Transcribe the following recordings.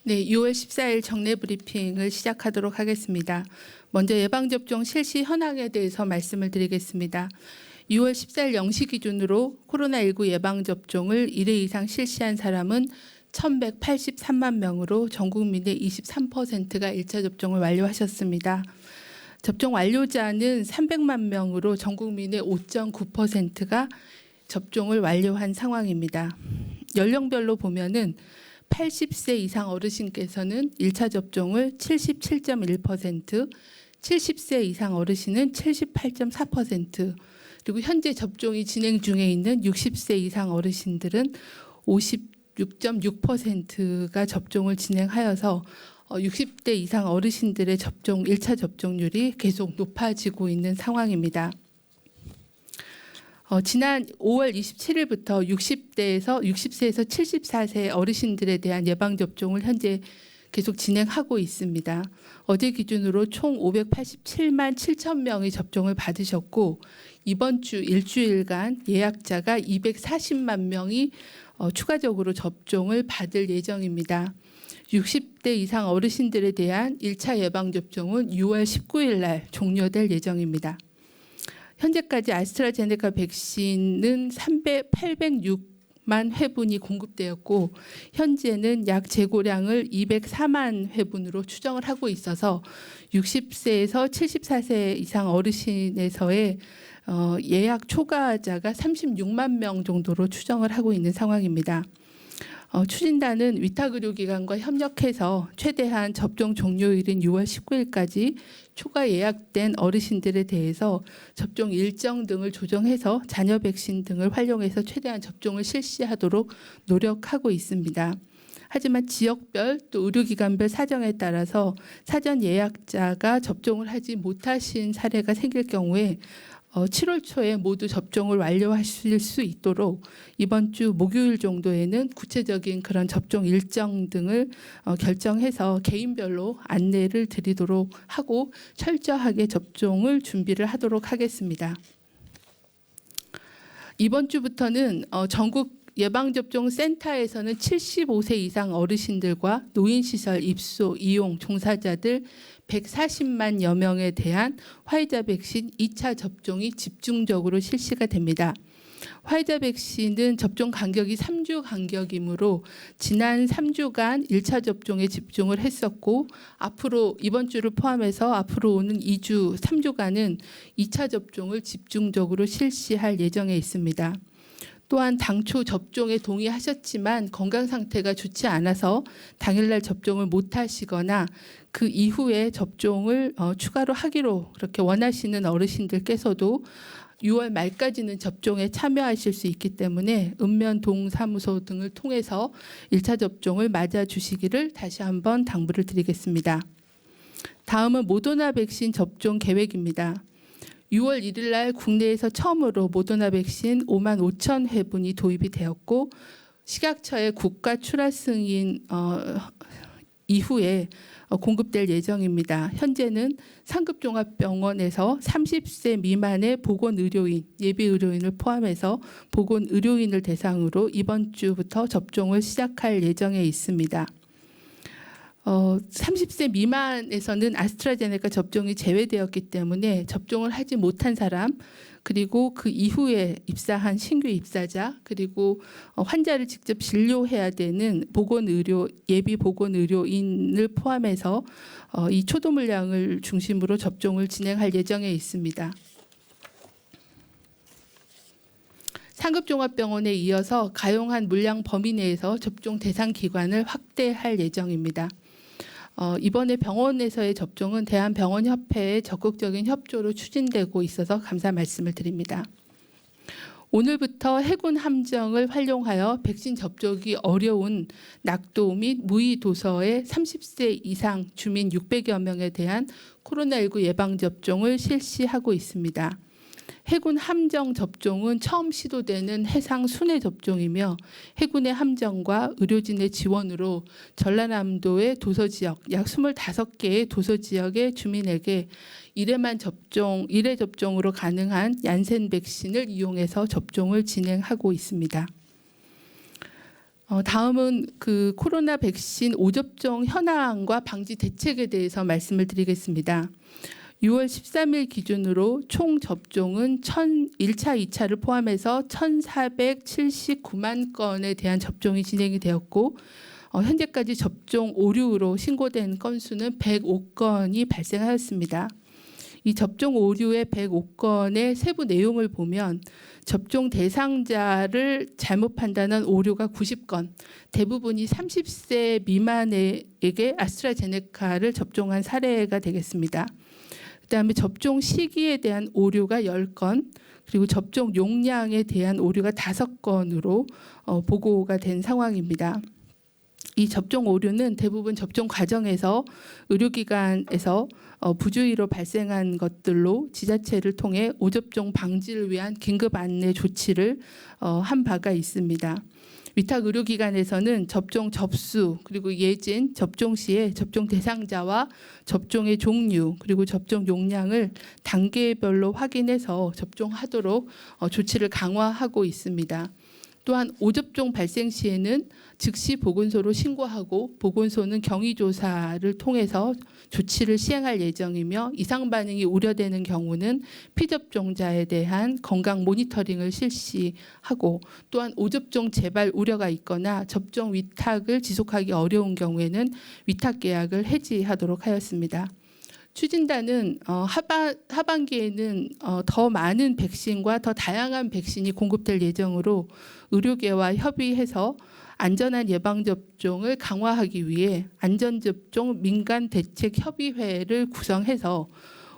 네, 6월 14일 정례 브리핑을 시작하도록 하겠습니다. 먼저 예방접종 실시 현황에 대해서 말씀을 드리겠습니다. 6월 14일 0시 기준으로 코로나19 예방접종을 1회 이상 실시한 사람은 1,183만 명으로 전 국민의 23%가 1차 접종을 완료하셨습니다. 접종 완료자는 300만 명으로 전 국민의 5.9%가 접종을 완료한 상황입니다. 연령별로 보면은 80세 이상 어르신께서는 1차 접종을 77.1%, 70세 이상 어르신은 78.4%, 그리고 현재 접종이 진행 중에 있는 60세 이상 어르신들은 56.6%가 접종을 진행하여서 60대 이상 어르신들의 1차 접종률이 계속 높아지고 있는 상황입니다. 지난 5월 27일부터 60세에서 74세 어르신들에 대한 예방접종을 현재 계속 진행하고 있습니다. 어제 기준으로 총 587만 7천 명이 접종을 받으셨고 이번 주 일주일간 예약자가 240만 명이 추가적으로 접종을 받을 예정입니다. 60대 이상 어르신들에 대한 1차 예방접종은 6월 19일 날 종료될 예정입니다. 현재까지 아스트라제네카 백신은 806만 회분이 공급되었고 현재는 약 재고량을 204만 회분으로 추정을 하고 있어서 60세에서 74세 이상 어르신에서의 예약 초과자가 36만 명 정도로 추정을 하고 있는 상황입니다. 추진단은 위탁의료기관과 협력해서 최대한 접종 종료일인 6월 19일까지 초과 예약된 어르신들에 대해서 접종 일정 등을 조정해서 자녀 백신 등을 활용해서 최대한 접종을 실시하도록 노력하고 있습니다. 하지만 지역별 또 의료기관별 사정에 따라서 사전 예약자가 접종을 하지 못하신 사례가 생길 경우에 7월 초에 모두 접종을 완료하실 수 있도록 이번 주 목요일 정도에는 구체적인 그런 접종 일정 등을 결정해서 개인별로 안내를 드리도록 하고 철저하게 접종을 준비를 하도록 하겠습니다. 이번 주부터는 전국 예방접종 센터에서는 75세 이상 어르신들과 노인시설 입소, 이용, 종사자들 140만여 명에 대한 화이자 백신 2차 접종이 집중적으로 실시가 됩니다. 화이자 백신은 접종 간격이 3주 간격이므로 지난 3주간 1차 접종에 집중을 했었고 앞으로 이번 주를 포함해서 앞으로 오는 2주, 3주간은 2차 접종을 집중적으로 실시할 예정에 있습니다. 또한 당초 접종에 동의하셨지만 건강 상태가 좋지 않아서 당일날 접종을 못 하시거나 그 이후에 접종을 추가로 하기로 그렇게 원하시는 어르신들께서도 6월 말까지는 접종에 참여하실 수 있기 때문에 읍면동사무소 등을 통해서 1차 접종을 맞아주시기를 다시 한번 당부를 드리겠습니다. 다음은 모더나 백신 접종 계획입니다. 6월 1일 날 국내에서 처음으로 모더나 백신 5만 5천 회분이 도입이 되었고 식약처의 국가 출하 승인 이후에 공급될 예정입니다. 현재는 상급종합병원에서 30세 미만의 보건의료인, 예비의료인을 포함해서 보건의료인을 대상으로 이번 주부터 접종을 시작할 예정에 있습니다. 30세 미만에서는 아스트라제네카 접종이 제외되었기 때문에 접종을 하지 못한 사람 그리고 그 이후에 입사한 신규 입사자 그리고 환자를 직접 진료해야 되는 예비 보건의료인을 포함해서 이 초도 물량을 중심으로 접종을 진행할 예정에 있습니다. 상급종합병원에 이어서 가용한 물량 범위 내에서 접종 대상 기관을 확대할 예정입니다. 이번에 병원에서의 접종은 대한병원협회의 적극적인 협조로 추진되고 있어서 감사 말씀을 드립니다. 오늘부터 해군 함정을 활용하여 백신 접종이 어려운 낙도 및 무의 도서의 30세 이상 주민 600여 명에 대한 코로나19 예방접종을 실시하고 있습니다. 해군 함정 접종은 처음 시도되는 해상 순회 접종이며 해군의 함정과 의료진의 지원으로 전라남도의 도서지역 약 25개의 도서지역의 주민에게 1회 접종으로 가능한 얀센 백신을 이용해서 접종을 진행하고 있습니다. 다음은 그 코로나 백신 5접종 현황과 방지 대책에 대해서 말씀을 드리겠습니다. 6월 13일 기준으로 총 접종은 1차, 2차를 포함해서 1,479만 건에 대한 접종이 진행이 되었고 현재까지 접종 오류로 신고된 건수는 105건이 발생하였습니다. 이 접종 오류의 105건의 세부 내용을 보면 접종 대상자를 잘못 판단한 오류가 90건, 대부분이 30세 미만에게 아스트라제네카를 접종한 사례가 되겠습니다. 그다음에 접종 시기에 대한 오류가 10건, 그리고 접종 용량에 대한 오류가 5건으로 보고가 된 상황입니다. 이 접종 오류는 대부분 접종 과정에서 의료기관에서 부주의로 발생한 것들로 지자체를 통해 5접종 방지를 위한 긴급 안내 조치를 한 바가 있습니다. 위탁 의료기관에서는 접종 접수 그리고 예진, 접종 시에 접종 대상자와 접종의 종류 그리고 접종 용량을 단계별로 확인해서 접종하도록 조치를 강화하고 있습니다. 또한 5접종 발생 시에는 즉시 보건소로 신고하고 보건소는 경위조사를 통해서 조치를 시행할 예정이며 이상 반응이 우려되는 경우는 피접종자에 대한 건강 모니터링을 실시하고 또한 5접종 재발 우려가 있거나 접종 위탁을 지속하기 어려운 경우에는 위탁 계약을 해지하도록 하였습니다. 추진단은 하반기에는 더 많은 백신과 더 다양한 백신이 공급될 예정으로 의료계와 협의해서 안전한 예방접종을 강화하기 위해 안전접종 민간대책협의회를 구성해서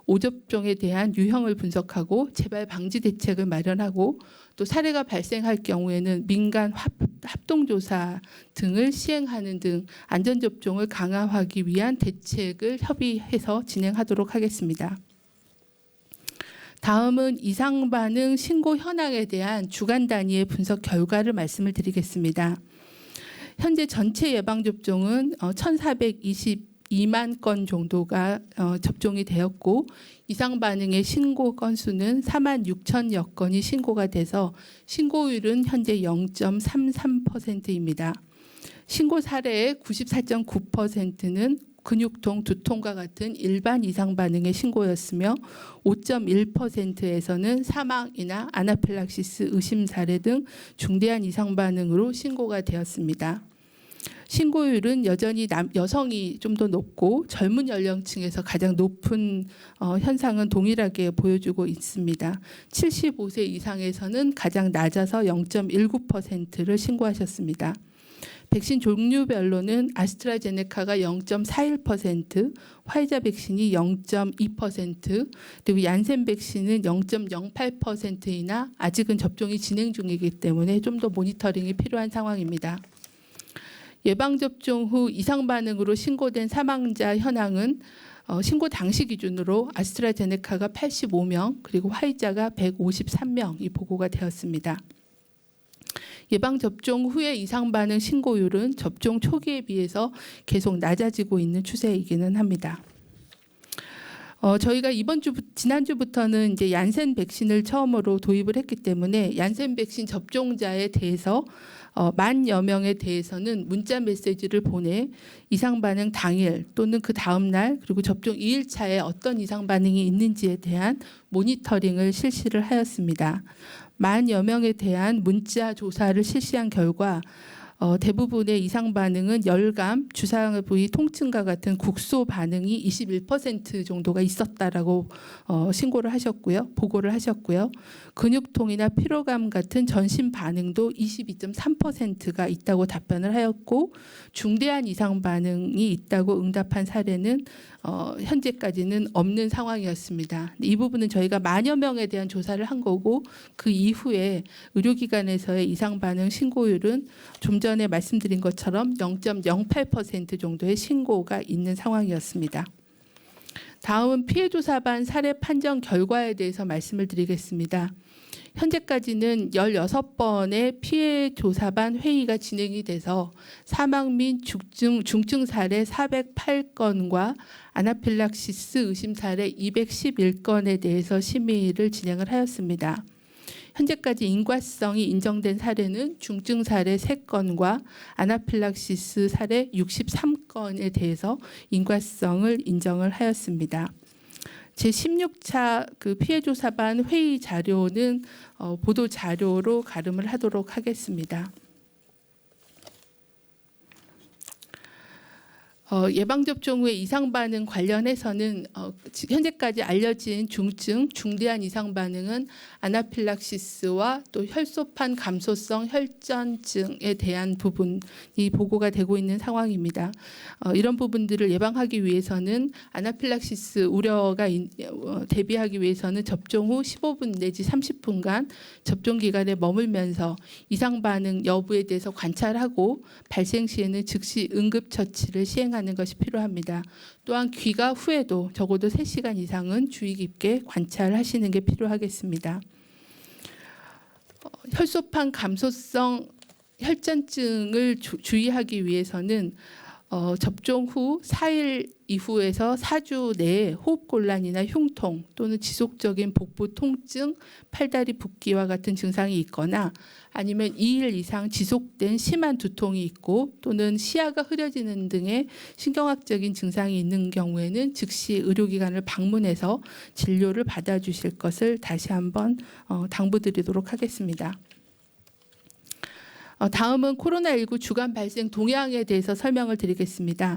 5접종에 대한 유형을 분석하고 재발 방지 대책을 마련하고 또 사례가 발생할 경우에는 민간 합동조사 등을 시행하는 등 안전접종을 강화하기 위한 대책을 협의해서 진행하도록 하겠습니다. 다음은 이상 반응 신고 현황에 대한 주간 단위의 분석 결과를 말씀을 드리겠습니다. 현재 전체 예방접종은 1,422만 건 정도가 접종이 되었고 이상 반응의 신고 건수는 4만 6천여 건이 신고가 돼서 신고율은 현재 0.33%입니다. 신고 사례의 94.9%는 근육통, 두통과 같은 일반 이상 반응의 신고였으며 5.1%에서는 사망이나 아나필락시스 의심 사례 등 중대한 이상 반응으로 신고가 되었습니다. 신고율은 여전히 여성이 좀 더 높고 젊은 연령층에서 가장 높은 현상은 동일하게 보여주고 있습니다. 75세 이상에서는 가장 낮아서 0.19%를 신고하셨습니다. 백신 종류별로는 아스트라제네카가 0.41%, 화이자 백신이 0.2%, 그리고 얀센 백신은 0.08%이나 아직은 접종이 진행 중이기 때문에 좀 더 모니터링이 필요한 상황입니다. 예방접종 후 이상 반응으로 신고된 사망자 현황은 신고 당시 기준으로 아스트라제네카가 85명, 그리고 화이자가 153명이 보고가 되었습니다. 예방접종 후의 이상 반응 신고율은 접종 초기에 비해서 계속 낮아지고 있는 추세이기는 합니다. 저희가 지난주부터는 이제 얀센 백신을 처음으로 도입을 했기 때문에 얀센 백신 접종자에 대해서 10,000여 명에 대해서는 문자 메시지를 보내 이상 반응 당일 또는 그 다음 날 그리고 접종 2일차에 어떤 이상 반응이 있는지에 대한 모니터링을 실시를 하였습니다. 10,000여 명에 대한 문자 조사를 실시한 결과 대부분의 이상 반응은 열감, 주사 부위 통증과 같은 국소 반응이 21% 정도가 있었다라고 신고를 하셨고요, 보고를 하셨고요. 근육통이나 피로감 같은 전신 반응도 22.3%가 있다고 답변을 하였고, 중대한 이상 반응이 있다고 응답한 사례는 현재까지는 없는 상황이었습니다. 이 부분은 저희가 10,000여 명에 대한 조사를 한 거고 그 이후에 의료기관에서의 이상 반응 신고율은 좀 전에 말씀드린 것처럼 0.08% 정도의 신고가 있는 상황이었습니다. 다음은 피해조사반 사례 판정 결과에 대해서 말씀을 드리겠습니다. 현재까지는 16번의 피해조사반 회의가 진행이 돼서 사망 및 중증 사례 408건과 아나필락시스 의심 사례 211건에 대해서 심의를 진행을 하였습니다. 현재까지 인과성이 인정된 사례는 중증 사례 3건과 아나필락시스 사례 63건에 대해서 인과성을 인정을 하였습니다. 제16차 피해조사반 회의 자료는 보도 자료로 가름을 하도록 하겠습니다. 예방접종 후의 이상반응 관련해서는 현재까지 알려진 중증, 중대한 이상반응은 아나필락시스와 또 혈소판 감소성 혈전증에 대한 부분이 보고가 되고 있는 상황입니다. 이런 부분들을 예방하기 위해서는 아나필락시스 우려가 대비하기 위해서는 접종 후 15분 내지 30분간 접종 기간에 머물면서 이상반응 여부에 대해서 관찰하고 발생 시에는 즉시 응급처치를 시행하는 것이 필요합니다. 또한 귀가 후에도 적어도 3시간 이상은 주의 깊게 관찰하시는 게 필요하겠습니다. 혈소판 감소성 혈전증을 주의하기 위해서는 접종 후 4일 이후에서 4주 내에 호흡곤란이나 흉통 또는 지속적인 복부 통증, 팔다리 붓기와 같은 증상이 있거나 아니면 2일 이상 지속된 심한 두통이 있고 또는 시야가 흐려지는 등의 신경학적인 증상이 있는 경우에는 즉시 의료기관을 방문해서 진료를 받아주실 것을 다시 한번 당부드리도록 하겠습니다. 다음은 코로나19 주간 발생 동향에 대해서 설명을 드리겠습니다.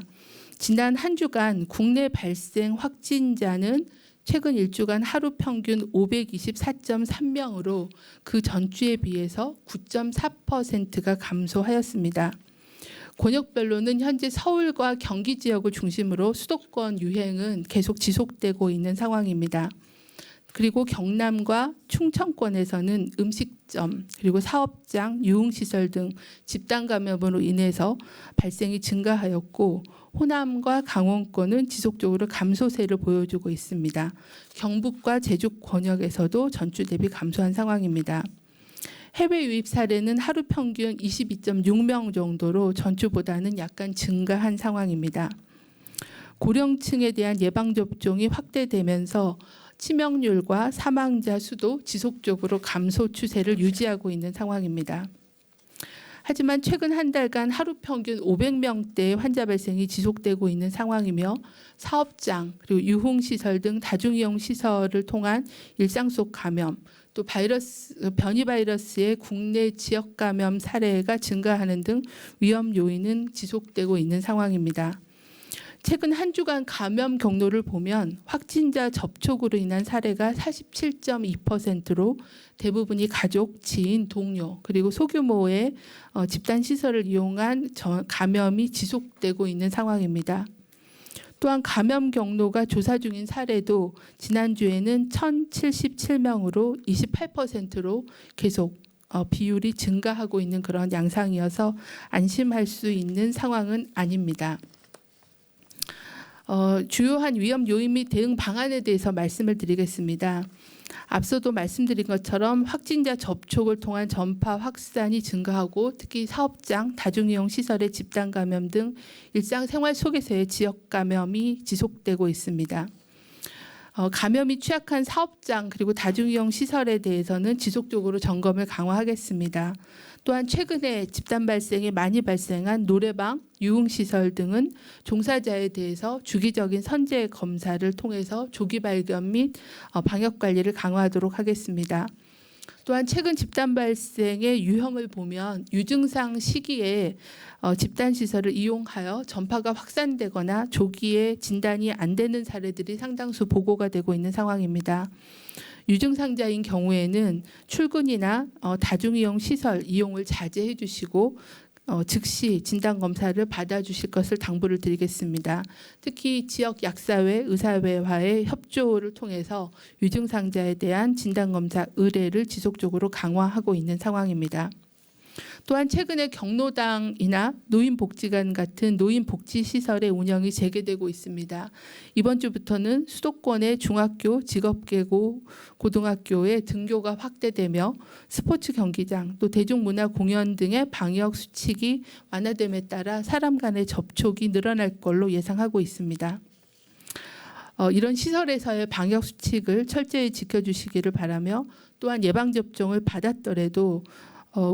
지난 한 주간 국내 발생 확진자는 최근 1주간 하루 평균 524.3명으로 그 전주에 비해서 9.4%가 감소하였습니다. 권역별로는 현재 서울과 경기 지역을 중심으로 수도권 유행은 계속 지속되고 있는 상황입니다. 그리고 경남과 충청권에서는 음식점 그리고 사업장, 유흥시설 등 집단 감염으로 인해서 발생이 증가하였고 호남과 강원권은 지속적으로 감소세를 보여주고 있습니다. 경북과 제주 권역에서도 전주 대비 감소한 상황입니다. 해외 유입 사례는 하루 평균 22.6명 정도로 전주보다는 약간 증가한 상황입니다. 고령층에 대한 예방접종이 확대되면서 치명률과 사망자 수도 지속적으로 감소 추세를 유지하고 있는 상황입니다. 하지만 최근 한 달간 하루 평균 500명대의 환자 발생이 지속되고 있는 상황이며 사업장 그리고 유흥시설 등 다중이용 시설을 통한 일상 속 감염 또 변이 바이러스의 국내 지역 감염 사례가 증가하는 등 위험 요인은 지속되고 있는 상황입니다. 최근 한 주간 감염 경로를 보면 확진자 접촉으로 인한 사례가 47.2%로 대부분이 가족, 지인, 동료 그리고 소규모의 집단 시설을 이용한 감염이 지속되고 있는 상황입니다. 또한 감염 경로가 조사 중인 사례도 지난주에는 1,077명으로 28%로 계속 비율이 증가하고 있는 그런 양상이어서 안심할 수 있는 상황은 아닙니다. 주요한 위험 요인 및 대응 방안에 대해서 말씀을 드리겠습니다. 앞서도 말씀드린 것처럼 확진자 접촉을 통한 전파 확산이 증가하고 특히 사업장, 다중이용 시설의 집단 감염 등 일상생활 속에서의 지역 감염이 지속되고 있습니다. 감염이 취약한 사업장 그리고 다중이용 시설에 대해서는 지속적으로 점검을 강화하겠습니다. 또한 최근에 집단 발생이 많이 발생한 노래방, 유흥시설 등은 종사자에 대해서 주기적인 선제 검사를 통해서 조기 발견 및 방역 관리를 강화하도록 하겠습니다. 또한 최근 집단 발생의 유형을 보면 유증상 시기에 집단 시설을 이용하여 전파가 확산되거나 조기에 진단이 안 되는 사례들이 상당수 보고가 되고 있는 상황입니다. 유증상자인 경우에는 출근이나 다중이용 시설 이용을 자제해 주시고 즉시 진단검사를 받아주실 것을 당부를 드리겠습니다. 특히 지역 약사회, 의사회와의 협조를 통해서 유증상자에 대한 진단검사 의뢰를 지속적으로 강화하고 있는 상황입니다. 또한 최근에 경로당이나 노인복지관 같은 노인복지시설의 운영이 재개되고 있습니다. 이번 주부터는 수도권의 중학교, 직업계고, 고등학교의 등교가 확대되며 스포츠 경기장, 또 대중문화 공연 등의 방역 수칙이 완화됨에 따라 사람 간의 접촉이 늘어날 걸로 예상하고 있습니다. 이런 시설에서의 방역 수칙을 철저히 지켜주시기를 바라며 또한 예방접종을 받았더라도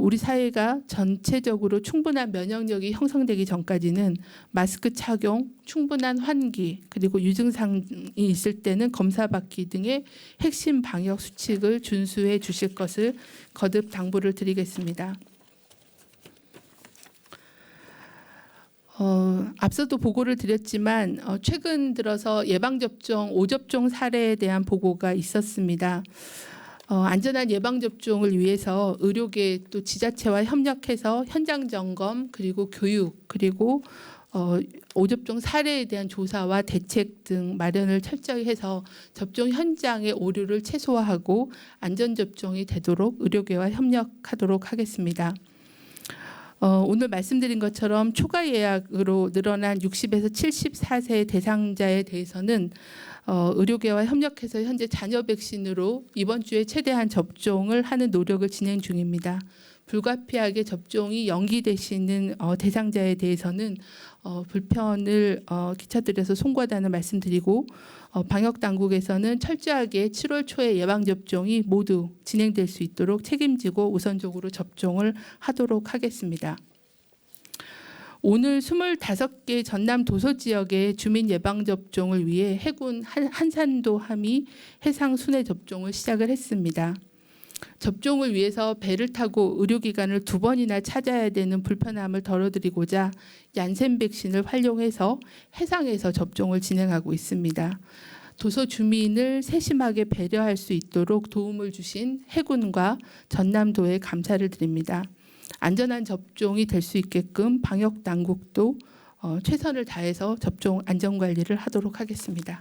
우리 사회가 전체적으로 충분한 면역력이 형성되기 전까지는 마스크 착용, 충분한 환기, 그리고 유증상이 있을 때는 검사받기 등의 핵심 방역 수칙을 준수해 주실 것을 거듭 당부를 드리겠습니다. 앞서도 보고를 드렸지만 최근 들어서 예방접종 5접종 사례에 대한 보고가 있었습니다. 안전한 예방접종을 위해서 의료계 또 지자체와 협력해서 현장 점검 그리고 교육 그리고 5접종 사례에 대한 조사와 대책 등 마련을 철저히 해서 접종 현장의 오류를 최소화하고 안전접종이 되도록 의료계와 협력하도록 하겠습니다. 오늘 말씀드린 것처럼 초과 예약으로 늘어난 60에서 74세 대상자에 대해서는 의료계와 협력해서 현재 잔여 백신으로 이번 주에 최대한 접종을 하는 노력을 진행 중입니다. 불가피하게 접종이 연기되시는 대상자에 대해서는 불편을 끼쳐드려서 송구하다는 말씀드리고 방역 당국에서는 철저하게 7월 초에 예방접종이 모두 진행될 수 있도록 책임지고 우선적으로 접종을 하도록 하겠습니다. 오늘 25개 전남 도서 지역의 주민 예방접종을 위해 해군 한산도함이 해상 순회 접종을 시작을 했습니다. 접종을 위해서 배를 타고 의료기관을 2번이나 찾아야 되는 불편함을 덜어드리고자 얀센 백신을 활용해서 해상에서 접종을 진행하고 있습니다. 도서 주민을 세심하게 배려할 수 있도록 도움을 주신 해군과 전남도에 감사를 드립니다. 안전한 접종이 될 수 있게끔 방역 당국도 최선을 다해서 접종 안전관리를 하도록 하겠습니다.